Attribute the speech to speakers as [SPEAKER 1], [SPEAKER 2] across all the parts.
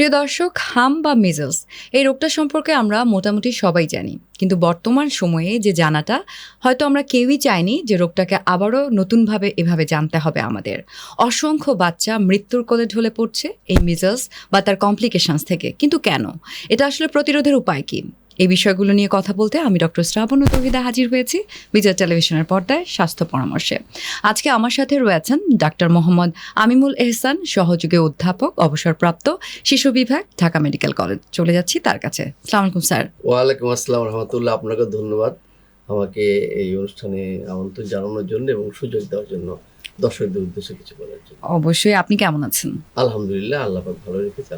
[SPEAKER 1] প্রিয় দর্শক, হাম বা মিজলস এই রোগটা সম্পর্কে আমরা মোটামুটি সবাই জানি, কিন্তু বর্তমান সময়ে যে জানাটা হয়তো আমরা কেউই চাইনি যে রোগটাকে আবারও নতুনভাবে এভাবে জানতে হবে আমাদের। অসংখ্য বাচ্চা মৃত্যুর কোলে ঢলে পড়ছে এই মিজলস বা তার কমপ্লিকেশনস থেকে। কিন্তু কেন? এটা আসলে প্রতিরোধের উপায় কি? এই বিষয়গুলো নিয়ে কথা বলতে আমি ডক্টর শ্রাবণী তৌহিদা হাজির হয়েছি বিজয় টেলিভিশনের পর্দায় স্বাস্থ্য পরামর্শে। আজকে আমার সাথে রয়েছেন ডাক্তার মোহাম্মদ আমিমুল এহসান, সহযোগী অধ্যাপক, অবসরপ্রাপ্ত, শিশু বিভাগ, ঢাকা মেডিকেল কলেজ। চলে যাচ্ছি তার কাছে। আসসালামু আলাইকুম স্যার।
[SPEAKER 2] ওয়ালাইকুম আসসালাম রহমতুল্লাহ। আপনাকে ধন্যবাদ আমাকে এই অনুষ্ঠানে আমন্ত্রণ জানানোর জন্য এবং সুযোগ দেওয়ার জন্য, দর্শকদের উদ্দেশ্যে কিছু বলার জন্য।
[SPEAKER 1] অবশ্যই। আপনি কেমন আছেন?
[SPEAKER 2] আলহামদুলিল্লাহ, আল্লাহ পাক ভালো রেখেছে।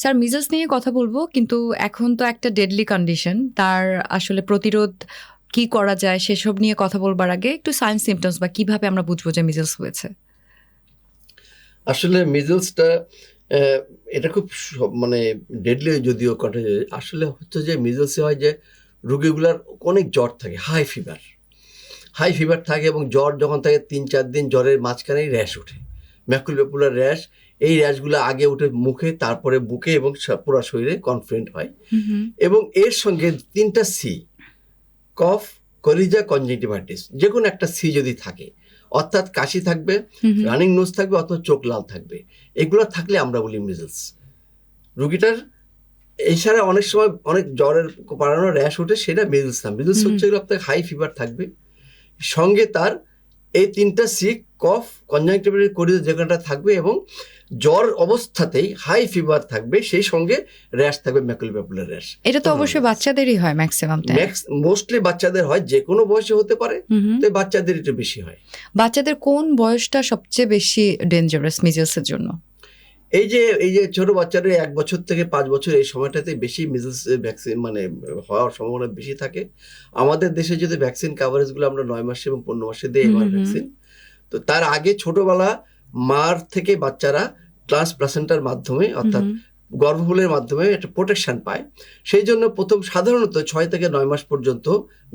[SPEAKER 1] স্যার, মিজলস নিয়ে কথা বলবো, কিন্তু এখন তো একটা ডেডলি কন্ডিশন, তার আসলে প্রতিরোধ কি করা যায় সেসব নিয়ে কথা বলবার আগে একটু সাইন সিমটমস বা কিভাবে আমরা বুঝবো যে মিজলস হয়েছে।
[SPEAKER 2] আসলে মিজলসটা এটা খুব মানে ডেডলি যদিও আসলে হচ্ছে যে মিজলসে হয় যে রোগীগুলার অনেক জ্বর থাকে, হাই ফিভার থাকে, এবং জ্বর যখন থাকে 3-4 দিন জ্বরের মাঝখানেই র্যাশ ওঠে, ম্যাকুলোপুলার র্যাশ। এই র্যাশগুলো আগে উঠে মুখে, তারপরে বুকে এবং পুরো শরীরে কনফ্লুয়েন্ট হয়। এবং এর সঙ্গে 3টা সি, কফ, কলিজা, কনজাংটিভাইটিস, যে কোনো একটা সি যদি থাকে, অর্থাৎ কাশি থাকবে, রানিং নোজ থাকবে, অথবা চোখ লাল থাকবে, এগুলো থাকলে আমরা বলি মিজলস। রুগীটার এছাড়া অনেক সময় অনেক জ্বরের বাড়ানো র্যাশ ওঠে, সেটা মিজলস না। মিজলস হচ্ছে আপনার হাই ফিভার থাকবে, সঙ্গে তার এই 3টা সি, কফ, কনজাংটিভাইটিস, কলিজা যেখানটা থাকবে, এবং জ্বর অবস্থাতেই হাই ফিভার থাকবে, সেই সঙ্গে র্যাশ থাকবে, ম্যাকুলোপুলার র্যাশ।
[SPEAKER 1] এটা তো অবশ্যই বাচ্চাদেরই হয় ম্যাক্সিমাম টাইম।
[SPEAKER 2] মোস্টলি বাচ্চাদের হয়, যে কোনো বয়সে হতে পারে, তো বাচ্চাদের একটু বেশি হয়।
[SPEAKER 1] বাচ্চাদের কোন বয়সটা সবচেয়ে বেশি ডেঞ্জারাস মিজলসের জন্য?
[SPEAKER 2] এই যে ছোট বাচ্চাদের 1 বছর থেকে 5 বছর, এই সময়টাতে বেশি মিজলস ভ্যাকসিন মানে হওয়ার সম্ভাবনা বেশি থাকে। আমাদের দেশে যদি ভ্যাকসিন কাভারেজগুলো আমরা 9 মাসে এবং 15 মাসে দিই এমআর ভ্যাকসিন। তো তার আগে ছোটবেলা মার থেকে বাচ্চারা প্লাসেন্টার মাধ্যমে, অর্থাৎ গর্ভফুলের মাধ্যমে একটা প্রোটেকশন পায়। সেই জন্য সাধারণত 6 থেকে 9 মাস পর্যন্ত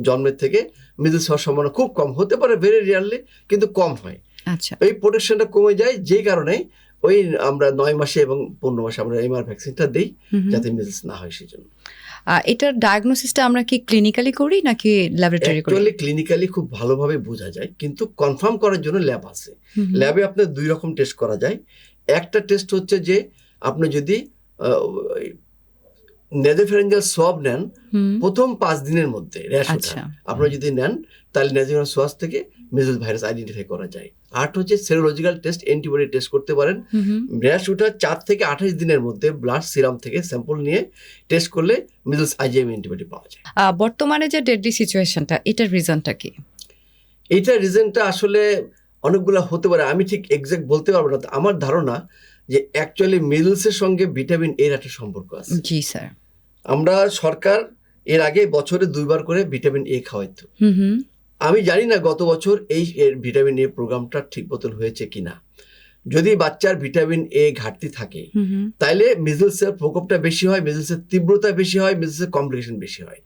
[SPEAKER 2] জন্মের থেকে মিজলস হওয়ার সম্ভাবনা খুব কম, হতে পারে ভেরি রিয়ারলি, কিন্তু কম হয়।
[SPEAKER 1] আচ্ছা,
[SPEAKER 2] এই প্রোটেকশনটা কমে যায়, যে কারণে ওই আমরা 9 মাসে এবং 15 মাসে আমরা এমআর ভ্যাকসিনটা দিই, যাতে মিজলস না হয় সেই জন্য।
[SPEAKER 1] এটার ডায়াগনোসিসটা আমরা কি ক্লিনিক্যালি করি নাকি ল্যাবরেটরি করি?
[SPEAKER 2] অ্যাকচুয়ালি ক্লিনিক্যালি খুব ভালোভাবে বোঝা যায়, কিন্তু কনফার্ম করার জন্য ল্যাব আছে। ল্যাবে আপনার 2 রকম টেস্ট করা যায়। একটা টেস্ট হচ্ছে যে আপনি যদি নেজোফ্যারিঞ্জিয়াল সোয়াব নেন, প্রথম 5 দিনের মধ্যে র্যাশ ওঠা আপনারা যদি নেন, তাহলে নেজোফ্যারিঞ্জিয়াল সোয়াব থেকে মিজলস ভাইরাস আইডেন্টিফাই করা যায়। আর হচ্ছে সেরোলজিক্যাল টেস্ট, অ্যান্টিবডি টেস্ট করতে পারেন। র্যাশ ওঠার 4 থেকে 28 দিনের মধ্যে ব্লাড সিরাম থেকে স্যাম্পল নিয়ে টেস্ট করলে মিজলস আইজিএম অ্যান্টিবডি পাওয়া যায়।
[SPEAKER 1] বর্তমানে যে ডেডলি সিচুয়েশনটা, এটার রিজনটা কি?
[SPEAKER 2] এইটার রিজনটা আসলে অনেকগুলো হতে পারে, আমি ঠিক এক্সাক্ট বলতে পারবো না। আমার ধারণা যে অ্যাকচুয়ালি মিজলসের সঙ্গে ভিটামিন এর একটা সম্পর্ক আছে।
[SPEAKER 1] জি স্যার।
[SPEAKER 2] আমরা সরকার এর আগে বছরে 2 বার করে ভিটামিন এ খাওয়াইতো। আমি জানি না গত বছর এই ভিটামিন এ প্রোগ্রামটা ঠিক মতন হয়েছে কিনা। যদি বাচ্চার ভিটামিন এ ঘাটতি থাকে, তাহলে মিজলসের প্রকোপটা বেশি হয়, মিজলসের তীব্রতা বেশি হয়, মিজলসের কমপ্লিকেশন বেশি হয়।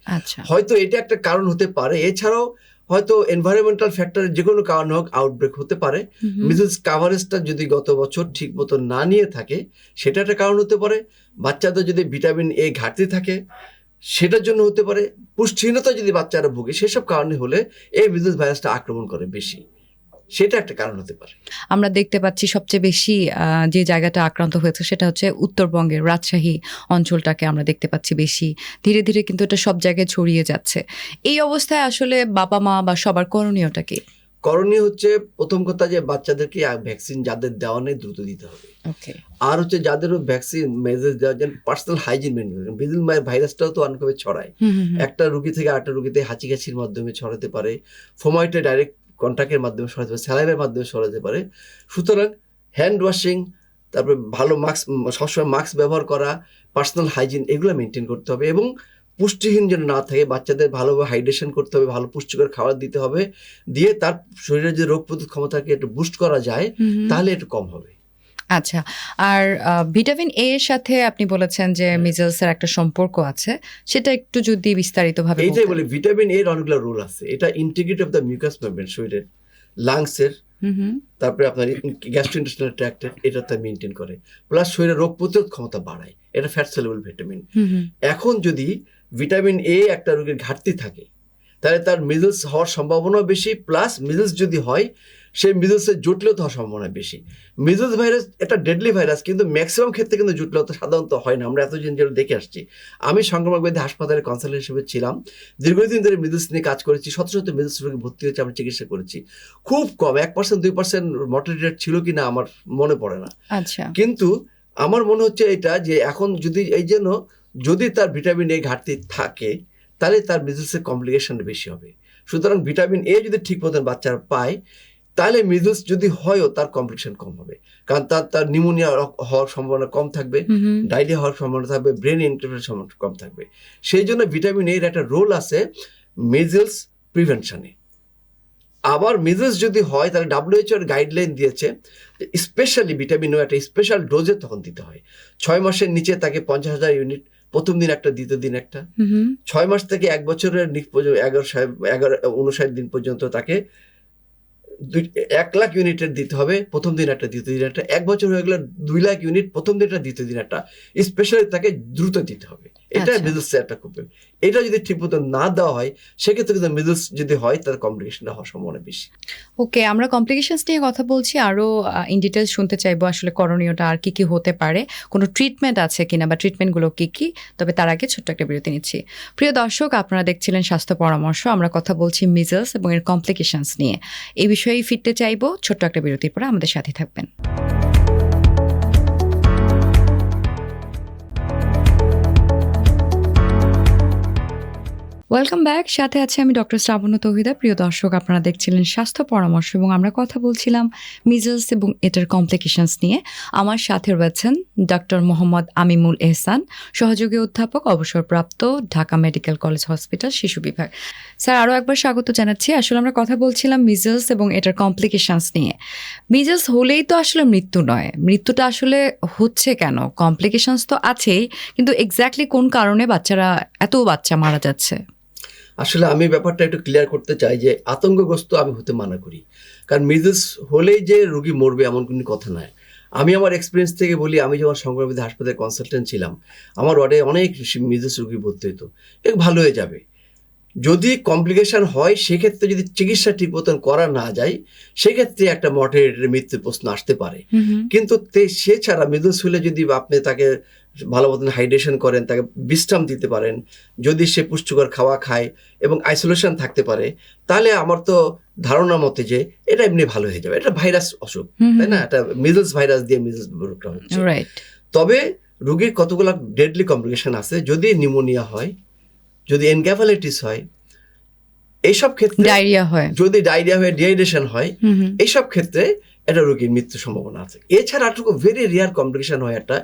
[SPEAKER 2] হয়তো এটা একটা কারণ হতে পারে। এছাড়াও হয়তো এনভায়রনমেন্টাল ফ্যাক্টরের যে কোনো কারণ হোক, আউটব্রেক হতে পারে। মিজলস কাভারেজটা যদি গত বছর ঠিক মতো না নিয়ে থাকে, সেটা একটা কারণ হতে পারে। বাচ্চাদের যদি ভিটামিন এ ঘাটতি থাকে, সেটার জন্য হতে পারে। পুষ্টিহীনতা যদি বাচ্চারা ভোগে, সেসব কারণে হলে এই মিজলস ভাইরাসটা আক্রমণ করে বেশি, সেটা একটা কারণ হতে পারে।
[SPEAKER 1] আমরা দেখতে পাচ্ছি সবচেয়ে বেশি যে জায়গাটা আক্রান্ত হয়েছে সেটা হচ্ছে উত্তরবঙ্গের রাজশাহী অঞ্চলটাকে আমরা দেখতে পাচ্ছি বেশি। ধীরে ধীরে কিন্তু এটা সব জায়গায় ছড়িয়ে যাচ্ছে। এই অবস্থায় আসলে বাবা মা বা সবার করণীয়টা কি?
[SPEAKER 2] করণীয় হচ্ছে, প্রথম কথা যে বাচ্চাদেরকে ভ্যাকসিন যাদের দেওয়া নেই দ্রুত দিতে হবে। আর হচ্ছে যাদেরও ভ্যাকসিন মেসেজ দেওয়া যায়, পার্সোনাল হাইজিন মেনটেন করুন। মিজলস ভাইরাসটাও তো অনেকভাবে ছড়ায়, একটা রোগী থেকে আরেকটা রোগীতে হাঁচি কাশির মাধ্যমে ছড়াতে পারে, ফোমাইটে ডাইরেক্ট কন্ট্যাক্টের মাধ্যমে ছড়াতে পারে, স্যালাইনের মাধ্যমে ছড়াতে পারে। সুতরাং হ্যান্ড ওয়াশিং, তারপরে ভালো মাস্ক, সবসময় মাস্ক ব্যবহার করা, পার্সোনাল হাইজিন, এগুলো মেনটেন করতে হবে। এবং পুষ্টিহীন যেন না থাকে, বাচ্চাদের ভালোভাবে হাইড্রেশন করতে হবে, ভালো পুষ্টিকর খাবার দিতে হবে, দিয়ে তার শরীরে যে রোগ প্রতিরোধ ক্ষমতাকে একটু বুস্ট করা যায়, তাহলে একটু কম হবে।
[SPEAKER 1] আচ্ছা, আর ভিটামিন এ এর সাথে আপনি বলেছেন যে মিজলসের একটা সম্পর্ক আছে, সেটা একটু যদি বিস্তারিতভাবে।
[SPEAKER 2] এইটাই বলি, ভিটামিন এর অনেকগুলো রোল আছে। এটা integrity of the mucus membrane, শরীরের লাংসের,
[SPEAKER 1] হুম হুম
[SPEAKER 2] তারপরে আপনার গ্যাস্ট্রোইন্টেস্টাইনাল ট্র্যাক্টের, এটা তার মেনটেন করে, প্লাস শরীরে রোগ প্রতিরোধ ক্ষমতা বাড়ায়, এটা ফ্যাট সলিউবল ভিটামিন।
[SPEAKER 1] হুম
[SPEAKER 2] এখন যদি ভিটামিন এ একটা রোগীর ঘাটতি থাকে তাহলে তার মিজলস হওয়ার সম্ভাবনা বেশি, প্লাস মিজলস যদি হয় সেই মিজলসের জটিলতা হওয়ার সম্ভাবনা বেশি। মিজলস ভাইরাস একটা ডেডলি ভাইরাস, কিন্তু ম্যাক্সিমাম ক্ষেত্রে কিন্তু জটিলতা সাধারণত হয় না, আমরা এতদিন যেটা দেখে আসছি। আমি সংক্রামক ব্যাধি হাসপাতালে কনসালটেন্ট হিসেবে ছিলাম, দীর্ঘদিন ধরে মিজলস নিয়ে কাজ করেছি, শত শত মিজলস রোগী ভর্তি হয়েছে, আমরা চিকিৎসা করেছি। খুব কম 1% 2% মর্টালিটি রেট ছিল কিনা আমার মনে পড়ে না।
[SPEAKER 1] আচ্ছা
[SPEAKER 2] কিন্তু আমার মনে হচ্ছে এটা যে এখন যদি এই জন্য যদি তার ভিটামিন এ ঘাটতি থাকে তাহলে তার মিজলসের কমপ্লিকেশন বেশি হবে। সুতরাং ভিটামিন এ যদি ঠিক মতন বাচ্চারা পায় তাহলে মিজলস যদি হয়ও তার কমপ্লিকেশন কম হবে, কারণ তার নিউমোনিয়া হওয়ার সম্ভাবনা কম থাকবে,
[SPEAKER 1] হুম
[SPEAKER 2] ডায়রিয়া হওয়ার সম্ভাবনা থাকবে, ব্রেন ইনফেকশনের সম্ভাবনা কম থাকবে। সেই জন্য ভিটামিন এর একটা রোল আছে মিজলস প্রিভেনশনে। আবার মিজলস যদি হয় তাহলে WHO এর গাইডলাইন দিয়েছে স্পেশালি ভিটামিন ও একটা স্পেশাল ডোজে তখন দিতে হয়। 6 মাসের নিচে তাকে 50,000 ইউনিট প্রথম দিন একটা, দ্বিতীয় দিন একটা।
[SPEAKER 1] হুম
[SPEAKER 2] 6 মাস থেকে 1 বছরের 59 দিন পর্যন্ত তাকে 1 লাখ ইউনিটের দিতে হবে, প্রথম দিন একটা, দ্বিতীয় দিন একটা। 1 বছর হয়ে গেলে 2 লাখ ইউনিট, প্রথম দিন একটা, দ্বিতীয় দিন একটা। স্পেশালি তাকে দ্রুত দিতে হবে। এটা
[SPEAKER 1] আচ্ছা।
[SPEAKER 2] মিজলস একটা খুব, এটা যদি ঠিক মতো না দেওয়া হয় সেক্ষেত্রে কিন্তু মিজলস যদি হয় তার কমপ্লিকেশনটা হওয়ার সম্ভাবনা বেশি।
[SPEAKER 1] ওকে, আমরা কমপ্লিকেশনস নিয়ে কথা বলছি, আরও ইন ডিটেলস শুনতে চাইবো আসলে করণীয়টা আর কি কি হতে পারে, কোনো ট্রিটমেন্ট আছে কিনা বা ট্রিটমেন্টগুলো কি কি। তবে তার আগে ছোট্ট একটা বিরতি নিচ্ছি। প্রিয় দর্শক, আপনারা দেখছিলেন স্বাস্থ্য পরামর্শ, আমরা কথা বলছি মিজলস এবং এর কমপ্লিকেশনস নিয়ে। এই বিষয়েই ফিরতে চাইবো ছোট্ট একটা বিরতির পরে, আমাদের সাথে থাকবেন। ওয়েলকাম ব্যাক, সাথে আছে আমি ডক্টর শ্রাবণ তৌহিদা। প্রিয় দর্শক, আপনারা দেখছিলেন স্বাস্থ্য পরামর্শ এবং আমরা কথা বলছিলাম মিজলস এবং এটার কমপ্লিকেশনস নিয়ে। আমার সাথে রয়েছেন ডক্টর মোহাম্মদ আমিমুল এহসান, সহযোগী অধ্যাপক, অবসরপ্রাপ্ত, ঢাকা মেডিকেল কলেজ হসপিটাল শিশু বিভাগ। স্যার, আরও একবার স্বাগত জানাচ্ছি। আসলে আমরা কথা বলছিলাম মিজলস এবং এটার কমপ্লিকেশনস নিয়ে। মিজলস হলেই তো আসলে মৃত্যু নয়, মৃত্যুটা আসলে হচ্ছে কেন? কমপ্লিকেশনস তো আছেই, কিন্তু এক্স্যাক্টলি কোন কারণে এত বাচ্চা মারা যাচ্ছে?
[SPEAKER 2] আসলে আমি ব্যাপারটা একটু ক্লিয়ার করতে চাই যে আতঙ্কগ্রস্ত আমি হতে মানা করি, কারণ মিজলস হলেই যে রোগী মরবে এমন কোনো কথা নয়। আমি আমার এক্সপিরিয়েন্স থেকে বলি, আমি যখন সংক্রামক হাসপাতালে কনসালটেন্ট ছিলাম, আমার ওয়ার্ডে অনেক মিজলস রোগী ভর্তি হতো, ভালো হয়ে যাবে। যদি কমপ্লিকেশন হয় সেক্ষেত্রে যদি চিকিৎসা ঠিক মতন করা না যায় সেক্ষেত্রে একটা মর্টালিটির মৃত্যুর প্রশ্ন আসতে পারে। কিন্তু সে ছাড়া মিজলস হলে যদি আপনি তাকে ভালো মতন হাইড্রেশন করেন, তাকে বিশ্রাম দিতে পারেন, যদি সে পুষ্টিকর খাওয়া খায় এবং আইসোলেশন থাকতে পারে, তাহলে আমার তো ধারণা মতে যে এটা এমনি ভালো হয়ে যাবে। এটা ভাইরাস অসুখ, তাই না? এটা মিজলস ভাইরাস দিয়ে মিজলস রোগটা হচ্ছে। তবে রোগীর কতগুলো ডেডলি কমপ্লিকেশন আছে। যদি নিউমোনিয়া হয়, যদি এনকেফালাইটিস হয়, এইসব ক্ষেত্রে
[SPEAKER 1] ডায়রিয়া হয়,
[SPEAKER 2] যদি ডায়রিয়া হয়ে ডিহাইড্রেশন হয়, এইসব ক্ষেত্রে এটা রোগীর মৃত্যুর সম্ভাবনা আছে। এছাড়া আটুকু ভেরি রেয়ার কমপ্লিকেশন হয় একটা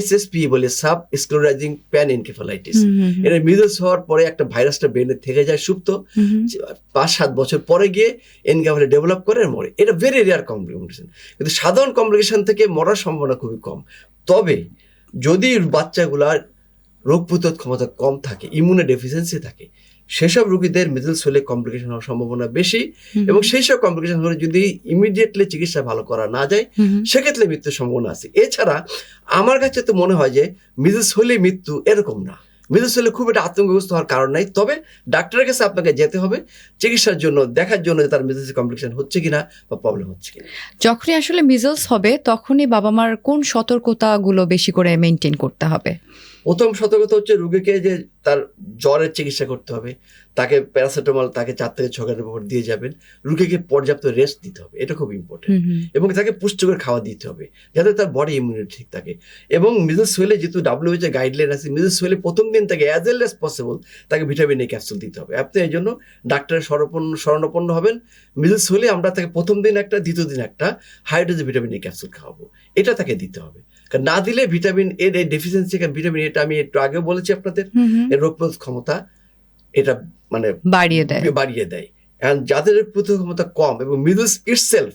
[SPEAKER 2] SSP বলে, সাব স্ক্লেরোটাইজিং প্যান এনকেফালাইটিস। এটা মিজলস হওয়ার পরে একটা ভাইরাসটা ব্রেনে থেকে যায় সুপ্ত, 5-7 বছর পরে গিয়ে এনকেফালাইটিস ডেভেলপ করে মরে। এটা ভেরি রেয়ার কমপ্লিকেশন, কিন্তু সাধারণ কমপ্লিকেশন থেকে মরার সম্ভাবনা খুবই কম। তবে যদি বাচ্চাগুলার রোগ প্রতিরোধ ক্ষমতা কম থাকে, ইমিউনো ডেফিসিয়েন্সি থাকে, সেসব রোগীদের মিজলস হলে কমপ্লিকেশন হওয়ার সম্ভাবনা বেশি। এবং সেই সব কমপ্লিকেশন হলে যদি ইমিডিয়েটলি চিকিৎসা ভালো করা না যায় সেক্ষেত্রে মৃত্যুর সম্ভাবনা আছে। এছাড়া আমার কাছে তো মনে হয় যে মিজলস হলে মৃত্যু এরকম না। মিজলস হলে খুব একটা আতঙ্কগ্রস্ত হওয়ার কারণ নাই। তবে ডাক্তারের কাছে আপনাকে যেতে হবে চিকিৎসার জন্য, দেখার জন্য তার মিজলসের কমপ্লিকেশন হচ্ছে কিনা বা প্রবলেম হচ্ছে কিনা।
[SPEAKER 1] যখনই আসলে মিজলস হবে তখনই বাবা মার কোন সতর্কতাগুলো বেশি করে মেনটেন করতে হবে?
[SPEAKER 2] প্রথম সতর্কতা হচ্ছে রোগীকে যে তার জ্বরের চিকিৎসা করতে হবে, তাকে প্যারাসিটামল তাকে 4 থেকে 6 ঘন্টা পর দিয়ে যাবেন। রোগীকে পর্যাপ্ত রেস্ট দিতে হবে, এটা খুব ইম্পর্টেন্ট। এবং তাকে পুষ্টিকর খাওয়া দিতে হবে যাতে তার বডি ইমিউনিটি ঠিক থাকে। এবং মিজলস হলে যেহেতু WHO গাইডলাইন আছে, মিজলস হলে প্রথম দিন থেকে অ্যাজ এল অ্যাজ পসিবল তাকে ভিটামিন এ ক্যাপসুল দিতে হবে। আপনি এই জন্য ডাক্তারের শরণাপন্ন হবেন। মিজলস হলে আমরা তাকে প্রথম দিন একটা, দ্বিতীয় দিন একটা হাই ডোজে ভিটামিন এ ক্যাপসুল খাওয়াবো, এটা তাকে দিতে হবে। কারণ না দিলে ভিটামিন এর এই ডেফিসিয়েন্সি, ভিটামিন এটা আমি একটু আগে বলেছি আপনাদের, এর রোগ প্রতিরোধ ক্ষমতা এটা মানে বাড়িয়ে দেয়। যাদের রোগ প্রতিরোধ ক্ষমতা কম এবং মিজলস ইটসেলফ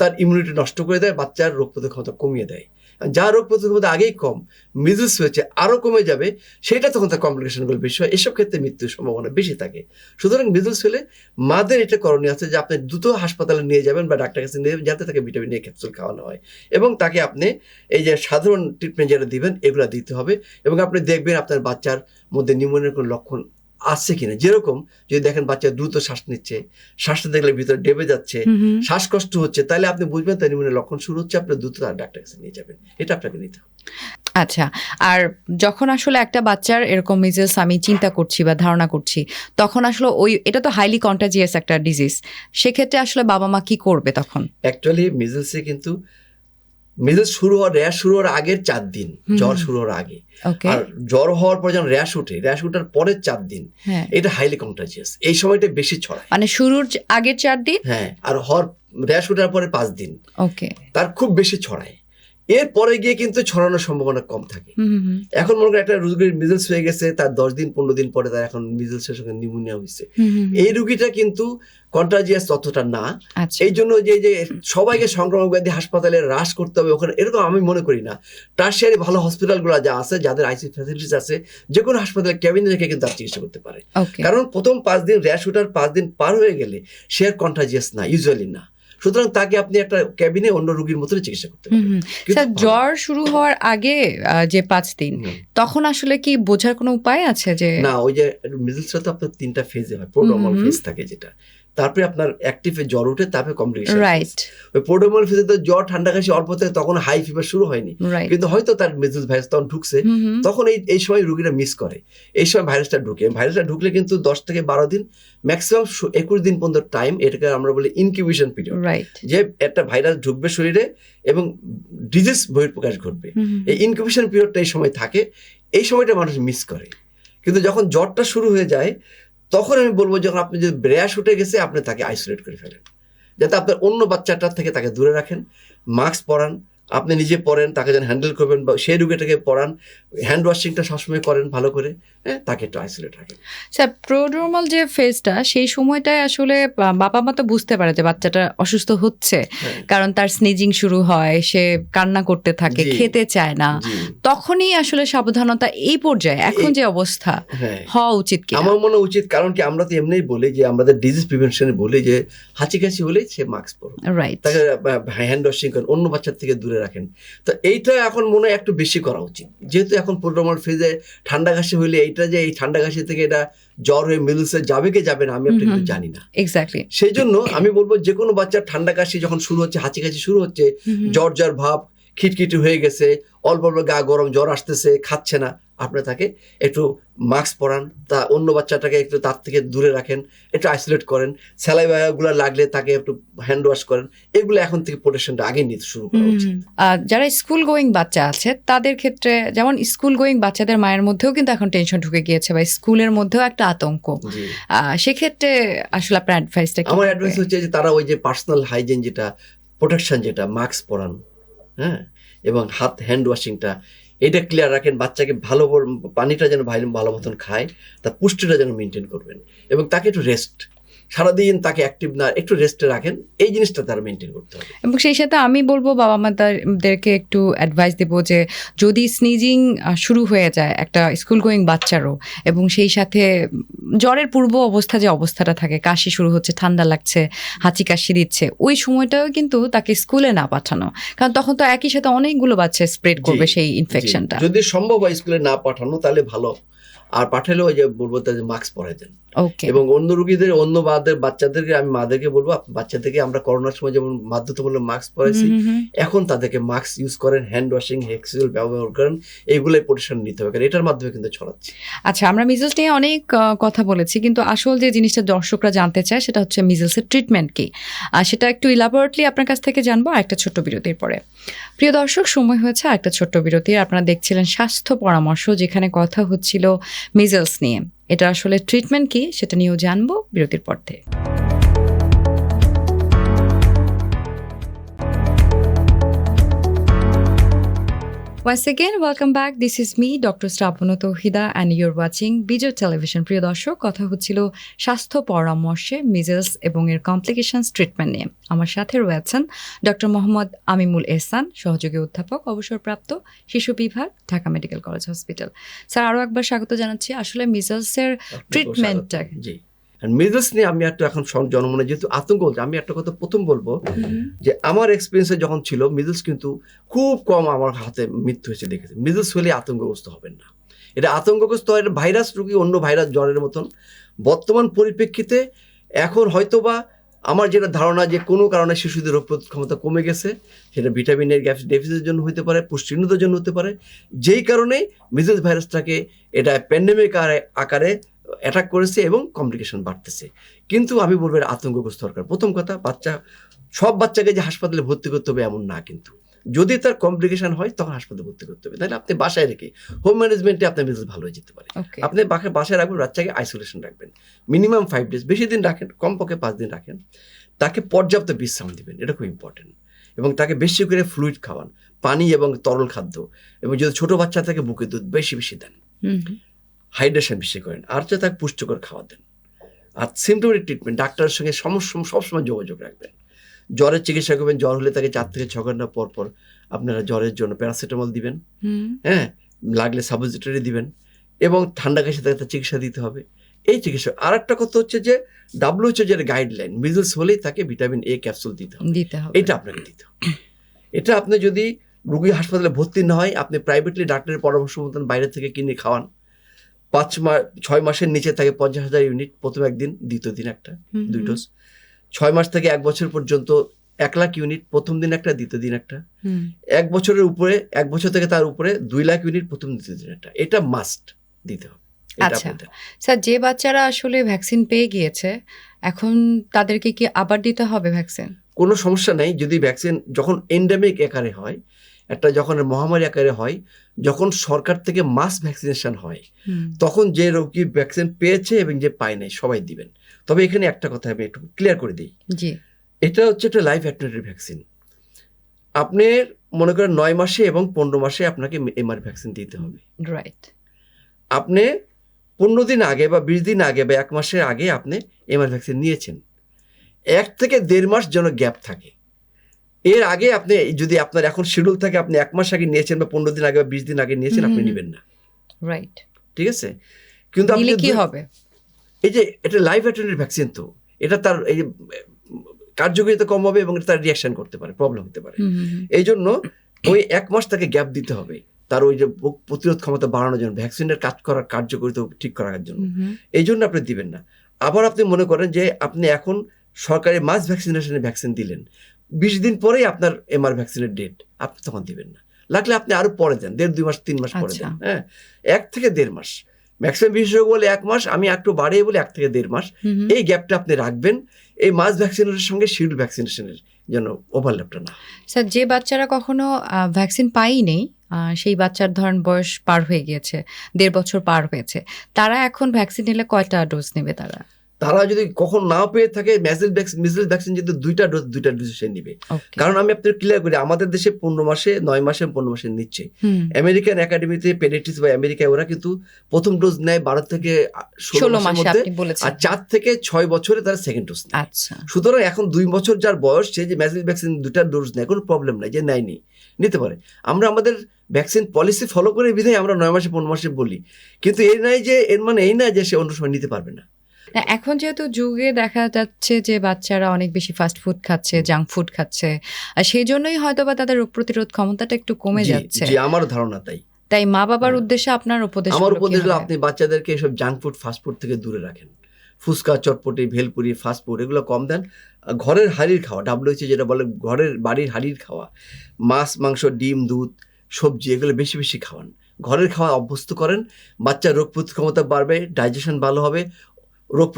[SPEAKER 2] তার ইমিউনিটি নষ্ট করে দেয়, বাচ্চার রোগ প্রতিরোধ ক্ষমতা কমিয়ে দেয়। যা রোগ প্রতিরোধ আগেই কম, মিজলস হয়েছে আরও কমে যাবে, সেটা তখন তার কমপ্লিকেশনগুলো বেশি হয়, এসব ক্ষেত্রে মৃত্যুর সম্ভাবনা বেশি থাকে। সুতরাং মিজলস হলে মাদের এটা করণীয় আছে যে আপনি দ্রুত হাসপাতালে নিয়ে যাবেন বা ডাক্তার কাছে নিয়ে যাবেন, যাতে তাকে ভিটামিন এ ক্যাপসুল খাওয়ানো হয় এবং তাকে আপনি এই যে সাধারণ ট্রিটমেন্ট যেটা দিবেন এগুলো দিতে হবে। এবং আপনি দেখবেন আপনার বাচ্চার মধ্যে নিউমোনিয়ার কোনো লক্ষণ আসছে কিনা। যেরকম যদি দেখেন বাচ্চা দ্রুত শ্বাস নিচ্ছে, শ্বাসটা দেখলে ভিতরে ডেবে যাচ্ছে, শ্বাসকষ্ট হচ্ছে, তাহলে আপনি বুঝবেন তার নিউমোনিয়ার লক্ষণ শুরু হচ্ছে, আপনি দ্রুত তার ডাক্তার কাছে নিয়ে যাবেন, এটা আপনাকে নিতে হবে।
[SPEAKER 1] আচ্ছা, আর যখন আসলে একটা বাচ্চার এরকম মিজলস আমি চিন্তা করছি বা ধারণা করছি, তখন আসলে এটা তো হাইলি কন্টাজিয়াস একটা ডিজিজ, সেক্ষেত্রে আসলে বাবা মা কি করবে তখন?
[SPEAKER 2] অ্যাকচুয়ালি মিজলসে কিন্তু মিজলস শুরু হওয়ার র্যাশ শুরু হওয়ার আগের 4 দিন, জ্বর শুরু হওয়ার আগে, আর জ্বর হওয়ার পর যখন র্যাশ ওঠার পরের 4 দিন, এটা হাইলি কন্টাজিয়াস, এই সময়টা বেশি ছড়ায়।
[SPEAKER 1] মানে শুরুর আগের 4 দিন,
[SPEAKER 2] হ্যাঁ, আর র্যাশ ওঠার পরে 5 দিন, ওকে, তার খুব বেশি ছড়ায়। এরপরে গিয়ে কিন্তু ছড়ানোর সম্ভাবনা কম থাকে। এখন মনে করেন একটা রোগীর মিজলস হয়ে গেছে, তার 10 দিন 15 দিন পরে তার এখন মিজলসের সঙ্গে নিউমোনিয়া হয়েছে, এই রোগীটা কিন্তু কন্টাজিয়াস ততটা না। এই জন্য যে সবাইকে সংক্রামক ব্যাধি হাসপাতালে হ্রাস করতে হবে ওখানে, এরকম আমি মনে করি না। টার্সিয়ারি ভালো হসপিটালগুলো যা আছে, যাদের আইসিইউ ফ্যাসিলিটিস আছে, যে কোনো হাসপাতালে ক্যাবিনে রেখে কিন্তু তার চিকিৎসা করতে পারে। কারণ প্রথম 5 দিন র্যাশ ওঠার 5 দিন পার হয়ে গেলে সে আর কন্টাজিয়াস না, ইউজুয়ালি না। সুতরাং তাকে আপনি একটা ক্যাবিনে অন্য রোগীর মতনই চিকিৎসা করতে পারেন।
[SPEAKER 1] স্যার, জ্বর শুরু হওয়ার আগে যে 5 দিন, তখন আসলে কি বোঝার কোনো উপায় আছে? যে
[SPEAKER 2] না, ওই যে মিজলসটা তো আপনার 3টা ফেজে হয়, প্রোড্রোমাল ফেজ থাকে যেটা, তারপরে আপনার অ্যাক্টিভে জ্বর ওঠে, তারপরে কমপ্লিকেশন। রাইট, ওই প্রোড্রোমাল ফেজে তো জ্বর ঠান্ডা কাশি অল্প থেকে, তখন হাই ফিভার শুরু হয়নি, কিন্তু হয়তো তার মিজলস ভাইরাস তখন ঢুকছে, তখন এই সময় রোগীরা মিস করে, এই সময় ভাইরাসটা ঢুকলে কিন্তু 10 থেকে 12 দিন, ম্যাক্সিমাম 21 দিন পর্যন্ত টাইম, এটাকে আমরা বলি ইনকিউবেশন পিরিয়ড, যে একটা ভাইরাস ঢুকবে শরীরে এবং ডিজিজ বহিঃপ্রকাশ ঘটবে। এই ইনকিউবেশন পিরিয়ডটা এই সময় থাকে, এই সময়টা মানুষ মিস করে। কিন্তু যখন জ্বরটা শুরু হয়ে যায়, তখন আমি বলবো যখন আপনি যদি র্যাশ উঠে গেছে, আপনি তাকে আইসোলেট করে ফেলেন, যাতে আপনার অন্য বাচ্চাটার থেকে তাকে দূরে রাখেন, মাস্ক পরান, আপনি নিজে পরেন, তাকে যেন হ্যান্ডেল করবেন, বা সেই রোগীটাকে পরান, হ্যান্ড ওয়াশিংটা সবসময় করেন ভালো করে, তাকে একটু আইসোলেট রাখেন।
[SPEAKER 1] স্যার, প্রোড্রোমাল যে ফেজটা, সেই সময়টায় আসলে বাবা মা তো বুঝতে পারে যে বাচ্চাটা অসুস্থ হচ্ছে, কারণ তার স্নিজিং শুরু হয়, সে কান্না করতে থাকে, খেতে চায় না, তখনই আসলে সাবধানতা এই পর্যায়ে এখন যে অবস্থা হওয়া উচিত কি?
[SPEAKER 2] আমার মনে উচিত, কারণ কি আমরা তো এমনিই বলি যে আমাদের ডিজিজ প্রিভেনশনে বলি যে হাঁচি কাশি হলে সে মাস্ক পরুন, রাইট, তাকে হ্যান্ড ওয়াশিং করেন, অন্য বাচ্চার থেকে দূরে রাখেন। তো এইটা এখন মনে হয় একটু বেশি করা উচিত, যেহেতু এখন প্রোড্রোমাল ফেজে ঠান্ডা কাশি হইলে এইটা যে এই ঠান্ডা কাশি থেকে এটা জ্বর হয়ে মিজলসে যাবে কি যাবে না আমি আপনি কিন্তু জানি না।
[SPEAKER 1] এক্স্যাক্টলি,
[SPEAKER 2] সেই জন্য আমি বলবো যে কোনো বাচ্চার ঠান্ডা কাশি যখন শুরু হচ্ছে, হাঁচি কাশি শুরু হচ্ছে, জ্বর ভাব, খিটখিটি হয়ে গেছে, অল্প অল্প গা গরম, জ্বর আসতেছে, খাচ্ছে না, আপনি তাকে একটু মাস্ক পরান, তা অন্য বাচ্চাটাকে একটু তার থেকে দূরে রাখেন, একটু আইসোলেট করেন, স্যালাইভাগুলো লাগলে তাকে একটু হ্যান্ড ওয়াশ করেন, এগুলো এখন থেকে প্রোটেকশনটা আগে নিতে শুরু করা উচিত।
[SPEAKER 1] যারা স্কুল গোয়িং বাচ্চা আছে তাদের ক্ষেত্রে, যেমন স্কুল গোয়িং বাচ্চাদের মায়ের মধ্যেও কিন্তু এখন টেনশন ঢুকে গিয়েছে, বা স্কুলের মধ্যেও একটা আতঙ্ক, সেক্ষেত্রে আসলে আপনার অ্যাডভাইসটা কি?
[SPEAKER 2] আমার অ্যাডভাইস হচ্ছে যে তারা ওই যে পার্সোনাল হাইজিন, যেটা প্রোটেকশন, যেটা মাস্ক পরান, এবং হ্যান্ড ওয়াশিংটা এটা ক্লিয়ার রাখেন, বাচ্চাকে ভালো পানিটা যেন ভালো মতন খায়, তার পুষ্টিটা যেন মেনটেন করবেন, এবং তাকে একটু রেস্ট, সারাদিন তাকে অ্যাক্টিভ না, একটু রেস্টে রাখেন, এই জিনিসটা তারা মেনটেন করতে হবে।
[SPEAKER 1] এবং সেই সাথে আমি বলবো বাবা মাদেরকে একটু অ্যাডভাইস দেবো যে যদি স্নিজিং শুরু হয়ে যায় একটা স্কুল গোয়িং বাচ্চারও, এবং সেই সাথে জ্বরের পূর্ব অবস্থা যে অবস্থাটা থাকে, কাশি শুরু হচ্ছে, ঠান্ডা লাগছে, হাঁচি কাশি দিচ্ছে, ওই সময়টাও কিন্তু তাকে স্কুলে না পাঠানো, কারণ তখন তো একই সাথে অনেকগুলো বাচ্চা স্প্রেড করবে সেই ইনফেকশনটা।
[SPEAKER 2] যদি সম্ভব হয় স্কুলে না পাঠানো তাহলে ভালো, আর পাঠালে ওই যে বলবো তাদের মাস্ক পরাই দেন। এবং অন্য রোগীদের, অন্য বাচ্চাদেরকে আমি মাদেরকে বলবো, বাচ্চাদেরকে আমরা করোনার সময় যেমন বাধ্যতামূলক মাস্ক পরাইছি, এখন তাদেরকে মাস্ক ইউজ করেন, হ্যান্ড ওয়াশিং, হেক্সিল ব্যবহার করেন, এইগুলোই প্রোটেকশন নিতে হবে, কারণ এটার মাধ্যমে কিন্তু ছড়াচ্ছে।
[SPEAKER 1] আচ্ছা, আমরা মিজলস নিয়ে অনেক কথা বলেছি, কিন্তু আসল যে জিনিসটা দর্শকরা জানতে চায় সেটা হচ্ছে মিজলসের ট্রিটমেন্ট কি, সেটা একটু ইলাবোরেটলি আপনার কাছ থেকে জানবো একটা ছোট্ট বিরতির পরে। প্রিয় দর্শক, সময় হয়েছে একটা ছোট্ট বিরতির। আপনারা দেখছিলেন স্বাস্থ্য পরামর্শ, যেখানে কথা হচ্ছিল মিজলস নিয়ে। এটা আসলে ট্রিটমেন্ট কি সেটা নিয়েও জানবো বিরতির পর থেকে। Once again, welcome back. This is me, Dr. Strapona Tauhida, and you're watching Bijou Television. প্রিয় দর্শক, কথা হচ্ছিল স্বাস্থ্য পরামর্শে মিজেলস এবং এর কমপ্লিকেশনস ট্রিটমেন্ট নিয়ে। আমার সাথে রয়েছেন ডক্টর মোহাম্মদ আমিমুল এহসান, সহযোগী অধ্যাপক, অবসরপ্রাপ্ত, শিশু বিভাগ, Dhaka medical college hospital. Sir, আরও একবার স্বাগত জানাচ্ছি। আসলে মিজেলসের ট্রিটমেন্টটা
[SPEAKER 2] জি, মিজেলস নিয়ে আমি একটু এখন জনমনে যেহেতু আতঙ্ক বলছে, আমি একটা কথা প্রথম বলবো যে আমার এক্সপিরিয়েন্সে যখন ছিল মিজেলস কিন্তু খুব কম আমার হাতে মৃত্যু হয়েছে দেখেছি। মিজেলস হলে আতঙ্কগ্রস্ত হবেন না, এটা আতঙ্কগ্রস্ত হয়, এটা ভাইরাস রোগী, অন্য ভাইরাস জ্বরের মতন। বর্তমান পরিপ্রেক্ষিতে এখন হয়তোবা আমার যেটা ধারণা যে কোনো কারণে শিশুদের রোগ প্রতিরোধ ক্ষমতা কমে গেছে, সেটা ভিটামিনের ডেফিসিটের জন্য হতে পারে, পুষ্টিহীনতার জন্য হতে পারে, যেই কারণে মিজেলস ভাইরাসটাকে এটা প্যান্ডেমিক আকারে অ্যাটাক করেছে এবং কমপ্লিকেশন বাড়তেছে। কিন্তু আমি বলবো এটা আতঙ্কগ্রস্ত দরকার। প্রথম কথা, সব বাচ্চাকে যে হাসপাতালে ভর্তি করতে হবে এমন না, কিন্তু যদি তার কমপ্লিকেশন হয় তখন হাসপাতালে ভর্তি করতে হবে। তাহলে আপনি বাসায় রেখে হোম ম্যানেজমেন্টে আপনার মিজেলস ভালো হয়ে যেতে পারে। আপনি বাসায় রাখবেন, বাচ্চাকে আইসোলেশন রাখবেন মিনিমাম 5 days, বেশি দিন রাখেন, কমপক্ষে 5 দিন রাখেন। তাকে পর্যাপ্ত বিশ্রাম দিবেন, এটা খুব ইম্পর্টেন্ট। এবং তাকে বেশি করে ফ্লুইড খাওয়ান, পানি এবং তরল খাদ্য, এবং যদি ছোট বাচ্চা থাকে বুকের দুধ বেশি বেশি দেন, হাইড্রেশন বেশি করেন, আর তাকে পুষ্টিকর খাওয়া দেন। আর সিমটমেটিক ট্রিটমেন্ট, ডাক্তারের সঙ্গে সবসময় যোগাযোগ রাখবেন। জ্বরের চিকিৎসা করবেন, জ্বর হলে তাকে 4 থেকে 6 ঘন্টা পর পর আপনারা জ্বরের জন্য প্যারাসিটামল দিবেন, হ্যাঁ, লাগলে সাপোজিটরি দিবেন, এবং ঠান্ডা কাশি তাকে তার চিকিৎসা দিতে হবে। এই চিকিৎসা। আর একটা কথা হচ্ছে যে WHO যেটা গাইডলাইন, মিজেলস হলেই তাকে ভিটামিন A ক্যাপসুল দিতে হবে, এটা আপনাকে দিতে হবে। এটা আপনি যদি রোগী হাসপাতালে ভর্তি না হয়, আপনি প্রাইভেটলি ডাক্তারের পরামর্শ মতন বাইরে থেকে কিনে খাওয়ান। 6 মাসের নিচে থাকে 50,000 ইউনিট প্রথম একদিন, দ্বিতীয় দিন একটা, 2 ডোজ। 6 মাস থেকে 1 বছর পর্যন্ত 1 লাখ ইউনিট, প্রথম দিন একটা, দ্বিতীয় দিন একটা। 1 বছরের উপরে, 1 বছর থেকে তার উপরে 2 লাখ ইউনিট, প্রথম দ্বিতীয় দিন একটা। এটা মাস্ট দিতে হবে।
[SPEAKER 1] আচ্ছা স্যার, যে বাচ্চারা আসলে ভ্যাকসিন পেয়ে গিয়েছে এখন তাদেরকে কি আবার দিতে হবে ভ্যাকসিন?
[SPEAKER 2] কোনো সমস্যা নেই। যদি ভ্যাকসিন যখন এন্ডেমিক আকারে হয়, একটা যখন মহামারী আকারে হয়, যখন সরকার থেকে মাস ভ্যাকসিনেশন হয়, তখন যে রোগী ভ্যাকসিন পেয়েছে এবং যে পায় নাই সবাই দিবেন। তবে এখানে একটা কথা আমি একটু ক্লিয়ার করে দিই, এটা হচ্ছে একটা লাইফ অ্যাটেনুয়েটর ভ্যাকসিন। আপনি মনে করেন 9 মাসে এবং 15 মাসে আপনাকে এমআর ভ্যাকসিন দিতে হবে।
[SPEAKER 1] রাইট।
[SPEAKER 2] আপনি 15 দিন আগে বা 20 দিন আগে বা 1 মাসের আগে আপনি এমআর ভ্যাকসিন নিয়েছেন, 1 থেকে 1.5 মাস যেন গ্যাপ থাকে। এর আগে আপনি যদি আপনার এখন শিডিউল থাকে, আপনি 1 মাস আগে নিয়েছেন বা 15 দিন আগে বা 20 দিন আগে নিয়েছেন, আপনি নেবেন না।
[SPEAKER 1] রাইট,
[SPEAKER 2] ঠিক আছে। কিন্তু আপনি
[SPEAKER 1] কি হবে, এই
[SPEAKER 2] যে এটা লাইফ অ্যাটেনুয়েটর ভ্যাকসিন, তো এটা তার এই কার্যকারিতা কম হবে এবং তার রিয়াকশন করতে পারে, প্রবলেম হতে পারে। এই জন্য ওই 1 মাস তাকে গ্যাপ দিতে হবে, তার ওই যে প্রতিরোধ ক্ষমতা বাড়ানোর জন্য, ভ্যাকসিনের কাজ করার কার্যকারিতা ঠিক করার জন্য। এই জন্য আপনি দিবেন না। আবার আপনি মনে করেন যে আপনি এখন সরকারি মাস ভ্যাকসিনেশনের ভ্যাকসিন দিলেন, 20 দিন পরেই আপনার এমআর ভ্যাকসিনের ডেট, আপনি তখন দিবেন না। লাগলে আপনি আরো পরে দেন, 1.5, 2 মাস, 3 মাস পরে দেন। হ্যাঁ, 1 থেকে 1.5 মাস। ম্যাক্সিমাম বিশেষজ্ঞ বলে 1 মাস, আমি একটু বাড়িয়ে বলে 1 থেকে 1.5 মাস। এই গ্যাপটা আপনি রাখবেন, এই মাস ভ্যাকসিনেশনের সঙ্গে শিডিউল ভ্যাকসিনেশনের যেন ওভারল্যাপটা না।
[SPEAKER 1] স্যার, যে বাচ্চারা কখনো ভ্যাকসিন পায়নি, সেই বাচ্চার ধরেন বয়স পার হয়ে গিয়েছে, 1.5 বছর পার হয়েছে, তারা এখন ভ্যাকসিন নিলে কয়টা ডোজ নেবে? তারা
[SPEAKER 2] যদি কখন না পেয়ে থাকে, মিজেলস ভ্যাকসিন যদি 2টা ডোজ সে নিবে। কারণ আমি আপনাদের ক্লিয়ার করি, আমাদের দেশে 15 মাসে, 9 মাসে, 15 মাসে নিচ্ছে। আমেরিকান একাডেমিতে পেডিয়াট্রিক্স বা আমেরিকায় ওরা কিন্তু প্রথম ডোজ নেয় 12 থেকে 16 মাসের মধ্যে, আর 4 থেকে 6 বছরে তারা সেকেন্ড ডোজ নেয়।
[SPEAKER 1] আচ্ছা,
[SPEAKER 2] সুতরাং এখন 2 বছর যার বয়স, সে যে মিজেলস ভ্যাকসিন 2টা ডোজ নেয়, কোনো প্রবলেম নাই, যে নেয়নি, নিতে পারে। আমরা আমাদের ভ্যাকসিন পলিসি ফলো করে বিধায় আমরা 9 মাসে 15 মাসে বলি, কিন্তু এর নাই যে এর মানে এই না যে সে অন্য সময় নিতে পারবে না।
[SPEAKER 1] এখন যেহেতু যুগে দেখা যাচ্ছে যে বাচ্চারা অনেক বেশি ফাস্ট ফুড খাচ্ছে, জাঙ্ক ফুড খাচ্ছে, আর সেই জন্যই হয়তো বা তাদের রোগ প্রতিরোধ ক্ষমতাটা একটু কমে যাচ্ছে।
[SPEAKER 2] আমার ধারণা তাই
[SPEAKER 1] মা বাবার উদ্দেশ্যে আপনার উপদেশ?
[SPEAKER 2] আমার উপদেশ হলো আপনি বাচ্চাদেরকে এসব জাঙ্ক ফুড, ফাস্ট ফুড থেকে দূরে রাখেন। ফুচকা, চটপটি, ভেলপুরি, ফাস্ট ফুড এগুলো কম দেন। ঘরের হাড়ির খাওয়া, WHO যেটা বলে ঘরের বাড়ির হাড়ির খাওয়া, মাছ, মাংস, ডিম, দুধ, সবজি এগুলো বেশি বেশি খাওয়ান। ঘরের খাওয়া অভ্যস্ত করেন, বাচ্চার রোগ প্রতিরোধ ক্ষমতা বাড়বে, ডাইজেশন ভালো হবে, রোগ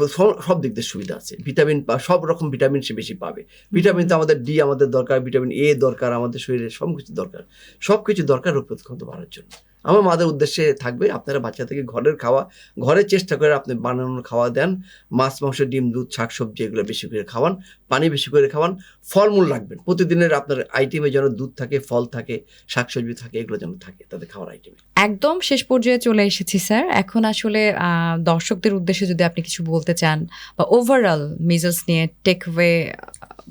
[SPEAKER 2] সব দিক দিয়ে সুবিধা আছে। ভিটামিন, সব রকম ভিটামিন সে বেশি পাবে। ভিটামিন তো আমাদের ডি আমাদের দরকার, ভিটামিন A দরকার, আমাদের শরীরে সব কিছু দরকার, সব কিছু দরকার রোগ প্রতিরোধ ক্ষমতা বাড়ার জন্য। আমার মাদের উদ্দেশ্যে থাকবে আপনারা বাচ্চাদেরকে ঘরের খাওয়া ঘরে চেষ্টা করে আপনি বানানোর খাওয়া দেন, মাছ মাংস ডিম দুধ শাকসবজি এগুলো বেশি করে খাওয়ান, পানি বেশি করে খাওয়ান, ফলমূল রাখবেন প্রতিদিনের আপনার আইটেমে যেন দুধ থাকে, ফল থাকে, শাকসবজি থাকে, এগুলো যেন থাকে তাদের খাওয়ার আইটেমে।
[SPEAKER 1] একদম শেষ পর্যায়ে চলে এসেছি স্যার। এখন আসলে দর্শকদের উদ্দেশ্যে যদি আপনি কিছু বলতে চান বা ওভারঅল মিজলস নিয়ে টেক ওয়ে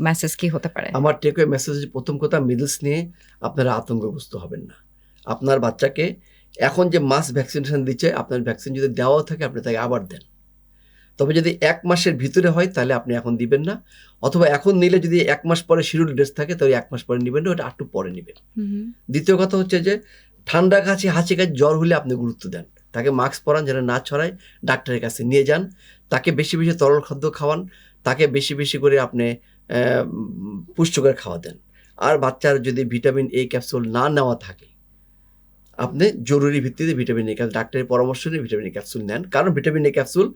[SPEAKER 1] মেসেজ কি হতে পারে?
[SPEAKER 2] আমার টেকওয়ে মেসেজ প্রথম কথা, মিডলস নিয়ে আপনারা আতঙ্কগ্রস্ত হবেন না। আপনার বাচ্চাকে এখন যে মাস ভ্যাকসিনেশন দিচ্ছে, আপনার ভ্যাকসিন যদি দেওয়াও থাকে আপনি তাকে আবার দেন। তবে যদি 1 মাসের ভিতরে হয় তাহলে আপনি এখন দিবেন না, অথবা এখন নিলে যদি 1 মাস পরে শিডিউল ডেট থাকে তাহলে 1 মাস পরে নেবেন না, ওটা একটু পরে নেবেন। দ্বিতীয় কথা হচ্ছে যে ঠান্ডা কাশি হাঁচি কাশি জ্বর হলে আপনি গুরুত্ব দেন, তাকে মাস্ক পরান যেন না ছড়ায়, ডাক্তারের কাছে নিয়ে যান, তাকে বেশি বেশি তরল খাদ্য খাওয়ান, তাকে বেশি বেশি করে আপনি পুষ্টিকর খাওয়া দেন। আর বাচ্চার যদি ভিটামিন এ ক্যাপসুল না নেওয়া থাকে আপনি জরুরি ভিত্তিতে ভিটামিন এ ক্যাপসুল ডাক্তারের পরামর্শ নিয়ে ভিটামিন এ ক্যাপসুল নেন, কারণ ভিটামিন এ ক্যাপসুল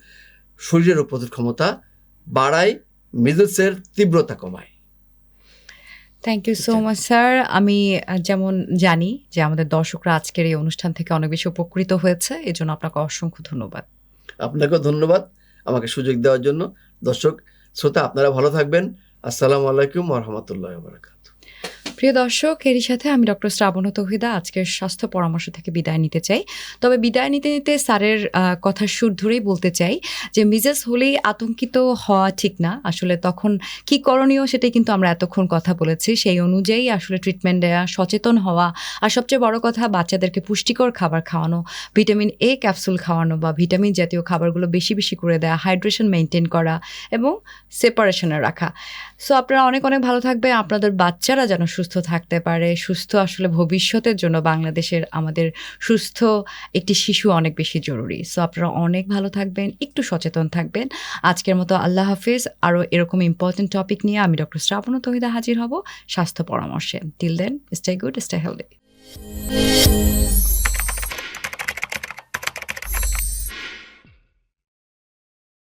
[SPEAKER 2] শরীরের রোগ প্রতিরোধ ক্ষমতা বাড়ায়, মিজলসের তীব্রতা কমায়।
[SPEAKER 1] Thank you so much sir. আমি যেমন জানি যে আমাদের দর্শকরা আজকের এই অনুষ্ঠান থেকে অনেক বেশি উপকৃত হয়েছে, এই জন্য আপনাকে অসংখ্য ধন্যবাদ।
[SPEAKER 2] আপনাকেও ধন্যবাদ আমাকে সুযোগ দেওয়ার জন্য। দর্শক শ্রোতা আপনারা ভালো থাকবেন। আসসালামু আলাইকুম ওয়া রাহমাতুল্লাহি ওয়া বারাকাতুহু।
[SPEAKER 1] প্রিয় দর্শক, এরই সাথে আমি ডক্টর শ্রাবণ তৌহিদা আজকের স্বাস্থ্য পরামর্শ থেকে বিদায় নিতে চাই। তবে বিদায় নিতে নিতে স্যারের কথার সুর ধরেই বলতে চাই যে মিজেস হলেই আতঙ্কিত হওয়া ঠিক না। আসলে তখন কি করণীয় সেটাই কিন্তু আমরা এতক্ষণ কথা বলেছি, সেই অনুযায়ী আসলে ট্রিটমেন্ট দেওয়া, সচেতন হওয়া, আর সবচেয়ে বড় কথা বাচ্চাদেরকে পুষ্টিকর খাবার খাওয়ানো, ভিটামিন এ ক্যাপসুল খাওয়ানো বা ভিটামিন জাতীয় খাবারগুলো বেশি বেশি করে দেওয়া, হাইড্রেশন মেনটেন করা এবং সেপারেশনে রাখা। সো আপনারা অনেক অনেক ভালো থাকবে, আপনাদের বাচ্চারা যেন সুস্থ থাকতে পারে। সুস্থ আসলে ভবিষ্যতের জন্য বাংলাদেশের আমাদের সুস্থ একটি শিশু অনেক বেশি জরুরি। সো আপনারা অনেক ভালো থাকবেন, একটু সচেতন থাকবেন। আজকের মতো আল্লাহ হাফিজ। আরও এরকম ইম্পর্টেন্ট টপিক নিয়ে আমি ডক্টর শ্রাবণ তৌহিদা হাজির হব স্বাস্থ্য পরামর্শে। Till then, stay good, stay healthy.